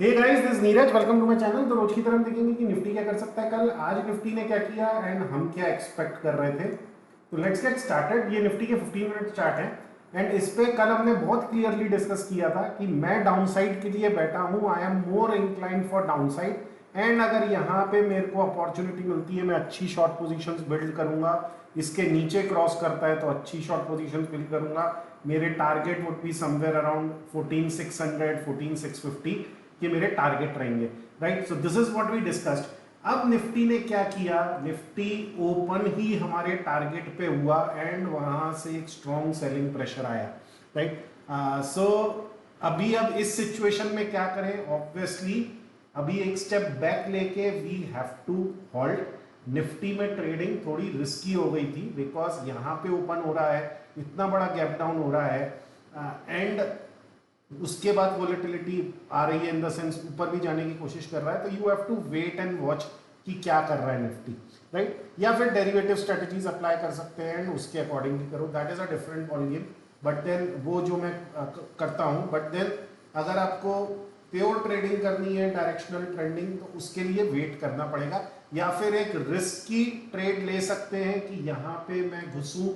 Hey guys, this Neeraj, welcome to my channel. तो रोज की तरह हम देखेंगे कि निफ्टी क्या कर सकता है कल। आज निफ्टी ने क्या किया एंड हम क्या एक्सपेक्ट कर रहे थे। तो लेट्स गेट स्टार्टेड। ये निफ्टी के 15 मिनट चार्ट है एंड इस पे कल हमने बहुत क्लियरली डिस्कस किया था कि मैं डाउनसाइड के लिए बैठा हूं। I am more inclined for downside and अगर यहाँ पे मेरे को अपॉर्चुनिटी मिलती है मैं अच्छी शॉर्ट पोजीशंस बिल्ड करूंगा। इसके नीचे क्रॉस करता है तो अच्छी शॉर्ट पोजीशंस बिल्ड करूंगा। मेरे target would be somewhere around 14600 14650 ये मेरे टारगेट रहेंगे, right. So this is what we discussed. अब निफ्टी ने क्या किया, निफ्टी ओपन ही हमारे टारगेट पे हुआ एंड वहां से एक स्ट्रॉन्ग सेलिंग प्रेशर आया, राइट। सो अभी अब इस सिचुएशन में क्या करें, ऑब्वियसली अभी एक स्टेप बैक लेके we have to halt. Nifty में ट्रेडिंग थोड़ी रिस्की हो गई थी बिकॉज यहाँ पे ओपन हो रहा है, इतना बड़ा गैप डाउन हो रहा है एंड उसके बाद वोलेटिलिटी आ रही है, इन द सेंस ऊपर भी जाने की कोशिश कर रहा है। तो you have to wait and watch कि क्या कर रहा है निफ्टी, राइट। या फिर डेरिवेटिव स्ट्रेटजीज अप्लाई कर सकते हैं एंड उसके अकॉर्डिंगली करो, that is a different ball game. But then वो जो मैं करता हूँ, बट देन अगर आपको प्योर ट्रेडिंग करनी है, डायरेक्शनल ट्रेंडिंग, तो उसके लिए वेट करना पड़ेगा। या फिर एक रिस्की ट्रेड ले सकते हैं कि यहाँ पे मैं घुसूं,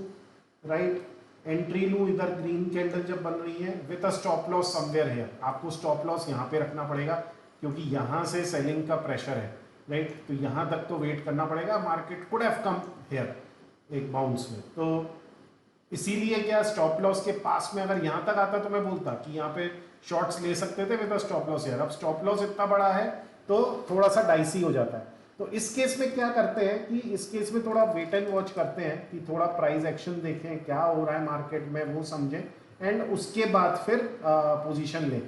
राइट, एंट्री लूं इधर ग्रीन कैंडल जब बन रही है with a stop loss somewhere है। आपको स्टॉप लॉस यहाँ पे रखना पड़ेगा क्योंकि यहाँ से सेलिंग का प्रेशर है, राइट। तो यहाँ तक तो वेट करना पड़ेगा। Market could have come here एक बाउंस में, तो इसीलिए क्या स्टॉप लॉस के पास में अगर यहाँ तक आता तो मैं बोलता कि यहाँ पे शॉर्ट्स ले सकते थे विद स्टॉप लॉस यार। अब स्टॉप लॉस इतना बड़ा है तो थोड़ा सा डाइसी हो जाता है। तो इस केस में क्या करते हैं कि इस केस में थोड़ा वेट एंड वॉच करते हैं कि थोड़ा प्राइस एक्शन देखें क्या हो रहा है मार्केट में, वो समझें एंड उसके बाद फिर पोजीशन लें।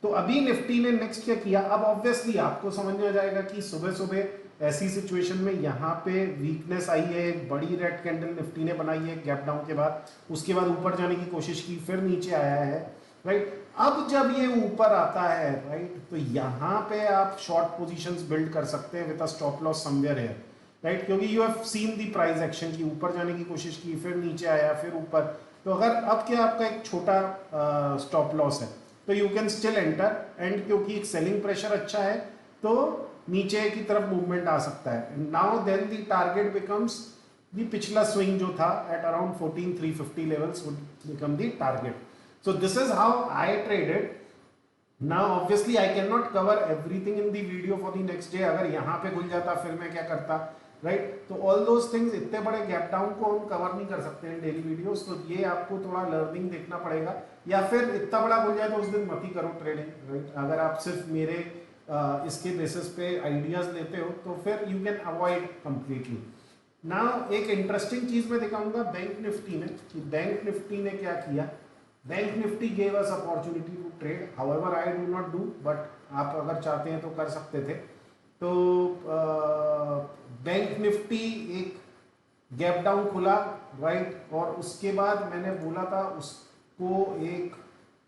तो अभी निफ्टी ने नेक्स्ट क्या किया, अब ऑब्वियसली आपको समझ में आ जाएगा कि सुबह सुबह ऐसी सिचुएशन में यहाँ पे वीकनेस आई है, एक बड़ी रेड कैंडल निफ्टी ने बनाई है गैप डाउन के बाद, उसके बाद ऊपर जाने की कोशिश की, फिर नीचे आया है, राइट। अब जब ये ऊपर आता है, राइट, तो यहाँ पे आप शॉर्ट पोजीशंस बिल्ड कर सकते हैं with a stop loss somewhere here, right, क्योंकि you have seen the price action की, ऊपर जाने की कोशिश की, फिर नीचे आया, फिर ऊपर। तो अगर अब क्या आपका एक छोटा स्टॉप लॉस है तो you can still enter and क्योंकि एक सेलिंग प्रेशर अच्छा है तो नीचे की तरफ मूवमेंट आ सकता है। Now then the target becomes the पिछला स्विंग जो था at around 14350 levels would become the target. So this is how I traded. Now obviously I cannot cover everything in the video for the next day. अगर यहाँ पे खुल जाता फिर मैं क्या करता, राइट। तो all those things, इतने बड़े गैप डाउन को हम कवर नहीं कर सकते हैं डेली वीडियोस, तो ये आपको थोड़ा लर्निंग देखना पड़ेगा। या फिर इतना बड़ा खुल जाए तो उस दिन मत ही करो ट्रेडिंग, राइट। अगर आप सिर्फ मेरे इसके बेसिस पे आइडियाज लेते हो तो फिर you can avoid completely. Now एक इंटरेस्टिंग चीज मैं दिखाऊंगा बैंक निफ्टी में कि बैंक निफ्टी ने क्या किया। Bank Nifty gave us opportunity to trade, however I do not do, but आप अगर चाहते हैं तो कर सकते थे। तो बैंक निफ्टी एक गैप डाउन खुला, राइट, और उसके बाद मैंने बोला था उसको एक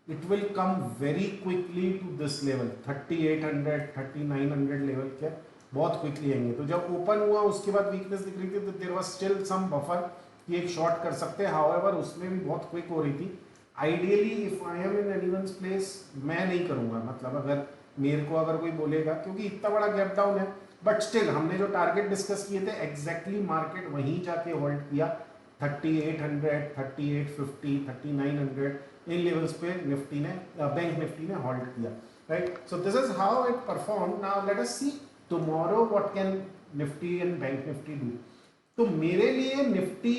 it will come very quickly to this level 3800 3900 level के बहुत क्विकली आएंगे। तो जब ओपन हुआ उसके बाद वीकनेस दिख रही थी तो there was still some buffer कि एक शॉर्ट कर सकते हैं, हाउएवर उसमें भी बहुत क्विक हो रही थी। Ideally if I am in anyone's place मैं नहीं करूंगा, मतलब अगर मेरे को अगर कोई बोलेगा, क्योंकि इतना बड़ा गैप डाउन है, बट स्टिल हमने जो टारगेट डिस्कस किए थे एग्जैक्टली मार्केट वहीं जाके होल्ड किया 3800 3850 3900 इन लेवल्स पे निफ्टी ने बैंक निफ्टी ने होल्ड किया, right. So this is how it perform. Now let us see tomorrow what can Nifty and bank Nifty do. तो मेरे लिए Nifty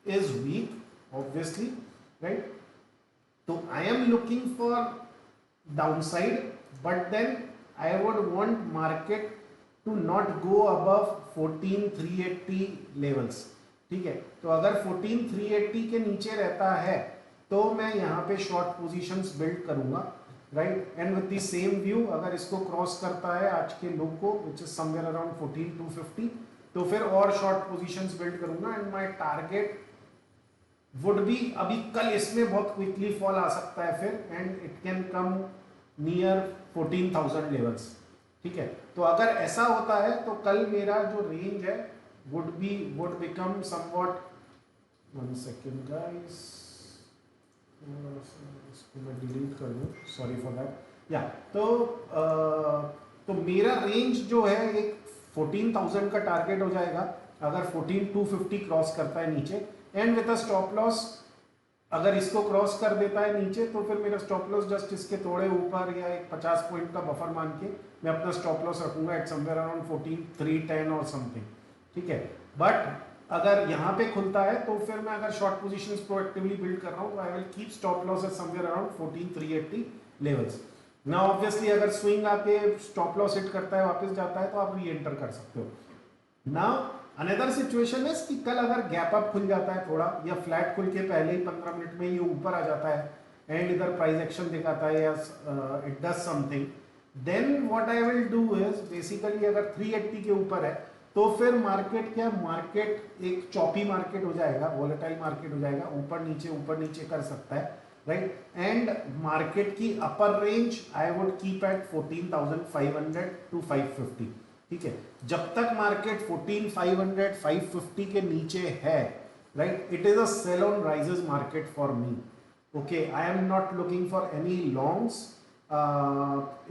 is weak obviously, right. तो I am looking for downside, but then I would want market to not go above 14380 levels, ठीक है। तो अगर 14380 के नीचे रहता है तो मैं यहाँ पे शॉर्ट पोजीशंस बिल्ड करूंगा, right, and with the same view अगर इसको क्रॉस करता है आज के लो को विच इज समवेयर अराउंड 14250 तो फिर और शॉर्ट पोजीशंस बिल्ड करूंगा and my target would B, अभी कल इसमें बहुत क्विकली फॉल आ सकता है फिर and it can come near 14000 levels, ठीक है। तो अगर ऐसा होता है तो कल मेरा जो रेंज है would become somewhat, one second guys, इसको मैं डिलीट कर दूं, सॉरी फॉर दैट। या तो तो मेरा रेंज जो है एक 14,000 का टारगेट हो जाएगा अगर 14,250 क्रॉस करता है नीचे, and with a stop loss अगर इसको क्रॉस कर देता है नीचे तो फिर मेरा स्टॉप लॉस जस्ट इसके थोड़े ऊपर या एक 50 पॉइंट का बफर मान के मैं अपना स्टॉप लॉस रखूंगा एट समवेयर अराउंड 14,310 और समथिंग, ठीक है। बट अगर यहाँ पे खुलता है तो फिर मैं अगर शॉर्ट पोजीशंस प्रोएक्टिवली बिल्ड कर रहा हूँ तो I will keep stop loss eight somewhere around 14,380 levels. ना ऑब्वियसली अगर स्विंग आके स्टॉप लॉस हिट करता है वापस जाता है तो आप री एंटर कर सकते हो। नाउ अनदर सिचुएशन है कि कल अगर गैप अप खुल जाता है थोड़ा या फ्लैट खुल के पहले ही 15 मिनट में ये ऊपर आ जाता है एंड इधर प्राइस एक्शन दिखाता है या it does something, then what I will do is basically अगर 380 के ऊपर है तो फिर मार्केट एक चॉपी मार्केट हो जाएगा, वोलेटाइल मार्केट हो जाएगा, ऊपर नीचे कर सकता है, राइट। एंड मार्केट की upper range I would keep at 14,500 to 550, ठीक है। जब तक मार्केट 14,500 550 के नीचे है, right, it is a sell on rises market for me, okay. I am not looking for any longs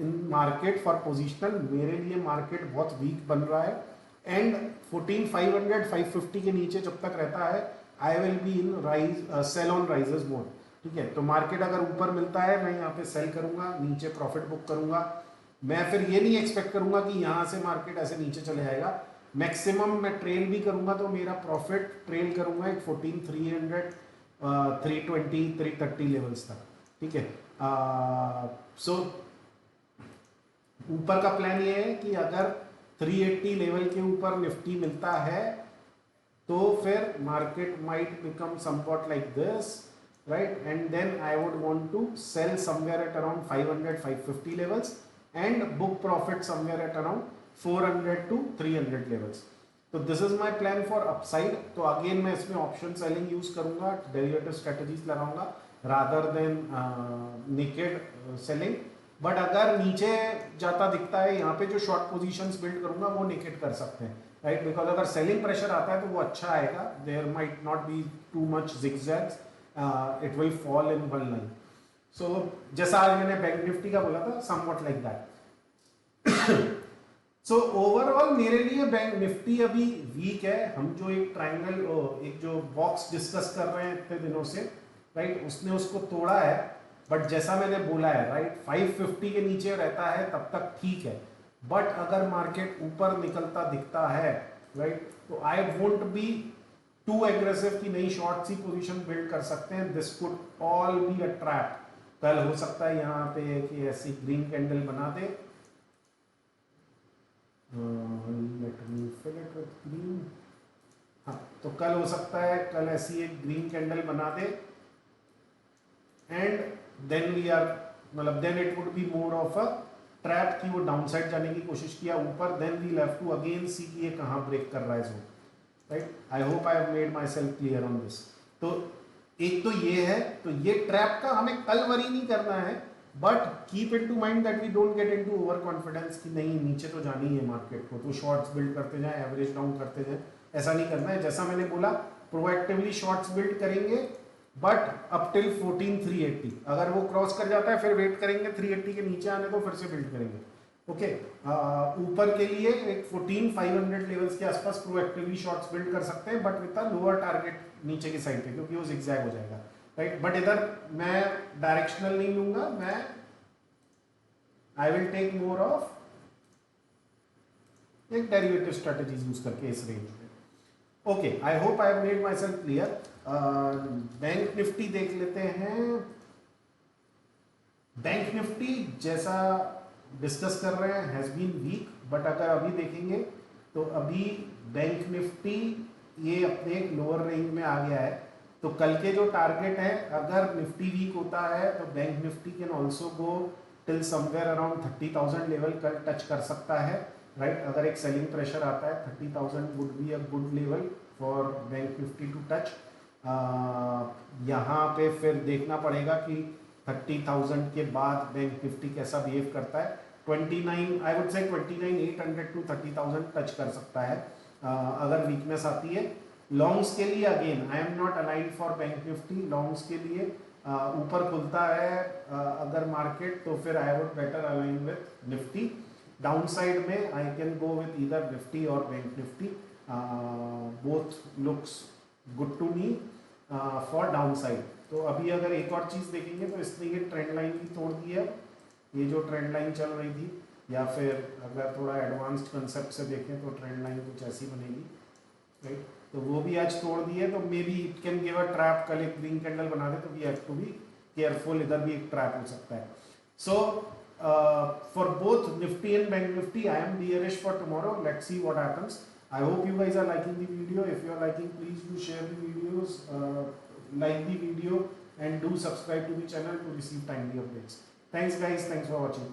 in market for positional. मेरे लिए मार्केट बहुत वीक बन रहा है एंड 14,500 550 के नीचे जब तक रहता है I will be in rise sell on rises mode, ठीक है। तो मार्केट अगर ऊपर मिलता है मैं यहाँ पे सेल करूंगा, नीचे प्रॉफिट बुक करूंगा। मैं फिर ये नहीं एक्सपेक्ट करूंगा कि यहां से मार्केट ऐसे नीचे चले जाएगा। मैक्सिमम मैं ट्रेल भी करूंगा तो मेरा प्रॉफिट ट्रेल करूंगा एक 14,300 320 330 लेवल्स तक, ठीक है। सो ऊपर का प्लान ये है कि अगर 380 लेवल के ऊपर निफ्टी मिलता है तो फिर market might become somewhat like this, right, and then I would want to sell somewhere at around 500 550 levels and book profit somewhere at around 400 to 300 levels. तो this is my plan for upside. तो again मैं इसमें option selling use करूंगा, derivative strategies लगाऊंगा rather than naked selling. But अगर नीचे जाता दिखता है यहाँ पे जो शॉर्ट पोजीशंस बिल्ड करूंगा वो नेकेड कर सकते हैं, राइट, बिकॉज अगर सेलिंग प्रेशर आता है तो वो अच्छा आएगा, there might not be too much zigzags, it will fall in one line. So जैसा आज मैंने बैंक निफ्टी का बोला था somewhat like that. So overall मेरे लिए बैंक निफ्टी अभी वीक है। हम जो एक ट्रायंगल एक जो बॉक्स डिस्कस कर रहे हैं इतने दिनों से, राइट, उसने उसको तोड़ा है, बट जैसा मैंने बोला है, राइट, 550 के नीचे रहता है तब तक ठीक है, बट अगर मार्केट ऊपर निकलता दिखता है, राइट, तो I won't be too aggressive कि नहीं शॉर्ट सी पोजीशन बिल्ड कर सकते हैं। This could all be a trap. कल हो सकता है यहाँ पे कि ऐसी ग्रीन कैंडल बना दे, let me fill it with green, हाँ, तो कल हो सकता है कल ऐसी एक ग्रीन कैंडल बना दे एंड देन वी आर मतलब then it would be more of a trap कि वो डाउनसाइड जाने की कोशिश किया ऊपर, then we have to again see कि ये कहाँ ब्रेक कर रहा है zone, right. I hope I have made myself clear on this. तो एक तो ये है, तो ये ट्रैप का हमें कल वरी नहीं करना है, but keep it to mind that we don't get into over confidence कि नहीं नीचे तो जानी है मार्केट को, तो शॉर्ट्स बिल्ड करते जाए, एवरेज डाउन करते जाए, ऐसा नहीं करना है। जैसा मैंने बोला प्रोएक्टिवली शॉर्ट्स बिल्ड करेंगे, बट अप टिल 14,380 अगर वो क्रॉस कर जाता है फिर वेट करेंगे 380 के नीचे आने तो फिर से बिल्ड करेंगे, ओके। ऊपर के लिए एक 14,500 लेवल्स के आसपास प्रोएक्टिवली शॉर्ट्स बिल्ड कर सकते हैं, but with a lower target नीचे की साइड पे, क्योंकि वो जिगजैग हो जाएगा, राइट। बट इधर मैं डायरेक्शनल नहीं लूंगा, मैं I will take more of एक डेरिवेटिव स्ट्रेटजीज यूज करके इस रेंज में, okay. I hope I have made myself clear. Bank Nifty देख लेते हैं। बैंक निफ्टी जैसा डिस्कस कर रहे हैं हैज बीन वीक, बट अगर अभी देखेंगे तो अभी बैंक निफ्टी ये अपने एक लोअर रेंज में आ गया है। तो कल के जो टारगेट है, अगर निफ्टी वीक होता है तो bank Nifty can also go till somewhere around 30,000 level कल टच कर सकता है, राइट। अगर एक सेलिंग प्रेशर आता है 30,000 would be a good level for bank Nifty to touch. यहाँ पे फिर देखना पड़ेगा कि 30,000 के बाद बैंक निफ्टी कैसा बिहेव करता है। 29 I would say 29,800 to 30,000 touch कर सकता है अगर वीकनेस आती है। लॉन्ग्स के लिए again I am not aligned for bank Nifty. Longs के लिए ऊपर खुलता है अगर मार्केट, तो फिर I would better align with Nifty. Downside में I can go with either Nifty or bank Nifty, both looks good to me for downside. तो अभी अगर एक और चीज़ देखेंगे तो इसने ये ट्रेंड लाइन भी तोड़ दी है, ये जो ट्रेंड लाइन चल रही थी, या फिर अगर थोड़ा एडवांस्ड कंसेप्ट से देखें तो ट्रेंड लाइन कुछ ऐसी बनेगी, राइट। तो वो भी आज तोड़ दी है, तो maybe it can give a trap, कल एक ग्रीन कैंडल बना दे तो we have to be careful, इधर भी एक ट्रैप हो सकता है। So for both Nifty and bank Nifty I am bearish for tomorrow, let's see what happens. I hope you guys are liking the video. If you are liking, please do share the videos, like the video, and do subscribe to the channel to receive timely updates. Thanks guys, thanks for watching.